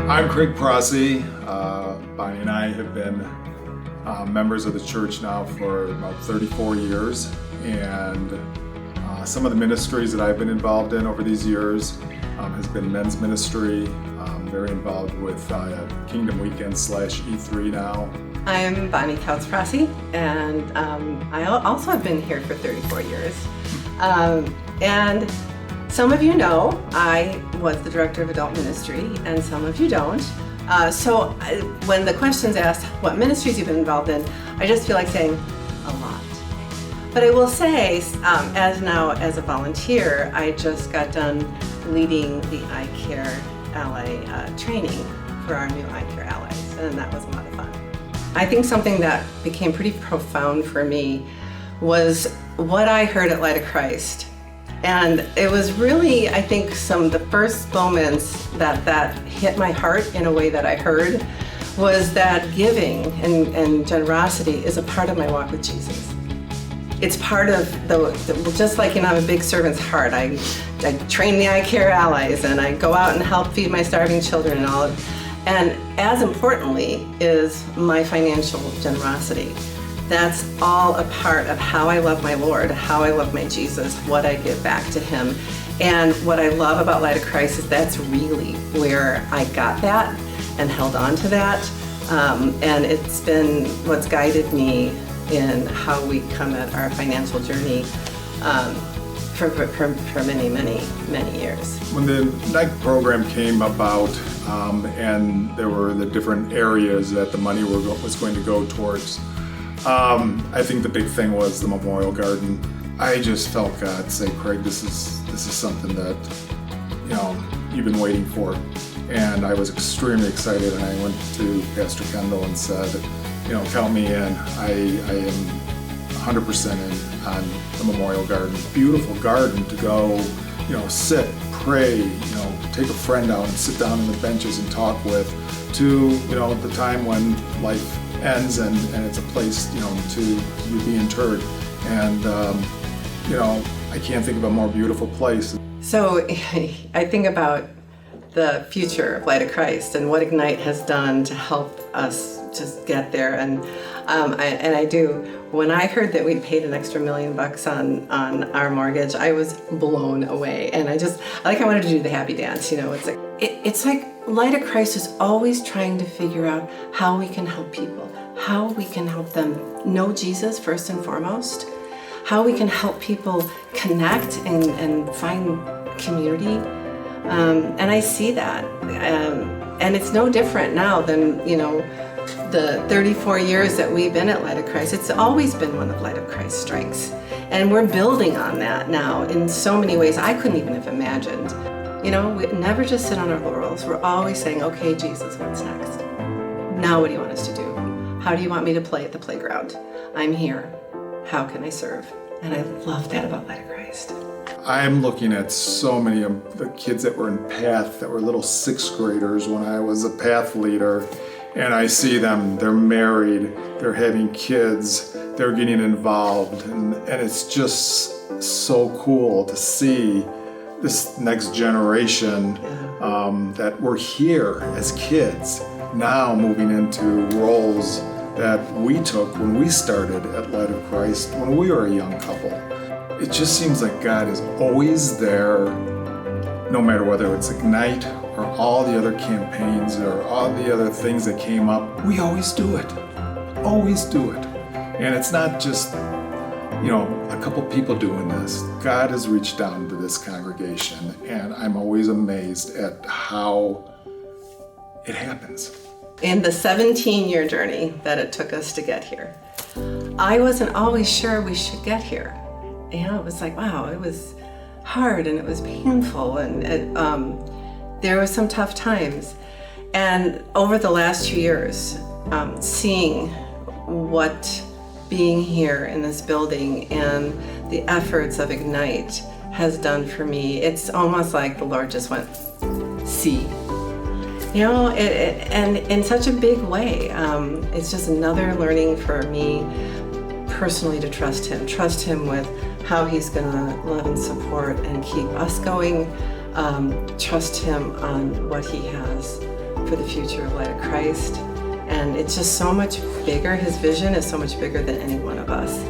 I'm Craig Prossi. Bonnie and I have been members of the church now for about 34 years, and some of the ministries that I've been involved in over these years has been men's ministry. I'm very involved with Kingdom Weekend / E3 now. I'm Bonnie Prossi, and I also have been here for 34 years. And some of you know I was the director of adult ministry, and some of you don't. When the question's asked what ministries you've been involved in, I just feel like saying a lot. But I will say, as a volunteer, I just got done leading the Eye Care Ally training for our new Eye Care Allies, and that was a lot of fun. I think something that became pretty profound for me was what I heard at Light of Christ. And it was really, I think, some of the first moments that hit my heart in a way that I heard was that giving and generosity is a part of my walk with Jesus. It's part of just like, I'm a big servant's heart. I train the Eye Care Allies, and I go out and help feed my starving children and all. And as importantly is my financial generosity. That's all a part of how I love my Lord, how I love my Jesus, what I give back to Him. And what I love about Light of Christ is that's really where I got that and held on to that. And it's been what's guided me in how we come at our financial journey for many, many, many years. When the NICE program came about, and there were the different areas that the money was going to go towards, I think the big thing was the Memorial Garden. I just felt God say, Craig, this is something that you've been waiting for. And I was extremely excited, and I went to Pastor Kendall and said, count me in. I am 100% in on the Memorial Garden. Beautiful garden to go, sit, pray, take a friend out and sit down on the benches and talk with, to, the time when life ends and it's a place, to be interred. And, I can't think of a more beautiful place. So I think about the future of Light of Christ and what Ignite has done to help us just get there. And I do. When I heard that we'd paid an extra $1 million on our mortgage, I was blown away. And I wanted to do the happy dance. It's like Light of Christ is always trying to figure out how we can help people, how we can help them know Jesus first and foremost, how we can help people connect and find community. And I see that. And it's no different now than, the 34 years that we've been at Light of Christ. It's always been one of Light of Christ's strengths. And we're building on that now in so many ways I couldn't even have imagined. We never just sit on our laurels. We're always saying, okay, Jesus, what's next? Now what do you want us to do? How do you want me to play at the playground? I'm here. How can I serve? And I love that about Light of Christ. I'm looking at so many of the kids that were in PATH that were little 6th graders when I was a PATH leader, and I see them, they're married, they're having kids, they're getting involved, and it's just so cool to see this next generation that were here as kids, now moving into roles that we took when we started at Light of Christ when we were a young couple. It just seems like God is always there, no matter whether it's Ignite or all the other campaigns or all the other things that came up. We always do it. Always do it. And it's not just, a couple people doing this. God has reached down to this congregation, and I'm always amazed at how it happens. In the 17-year journey that it took us to get here, I wasn't always sure we should get here. It was like, wow, it was hard and it was painful, and there were some tough times. And over the last 2 years, seeing what being here in this building and the efforts of Ignite has done for me, it's almost like the Lord just went, see. And in such a big way. It's just another learning for me personally to trust Him with how He's gonna love and support and keep us going. Trust Him on what He has for the future of Light of Christ. And it's just so much bigger. His vision is so much bigger than any one of us.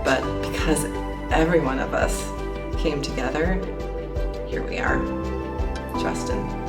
But because every one of us came together, here we are. Justin.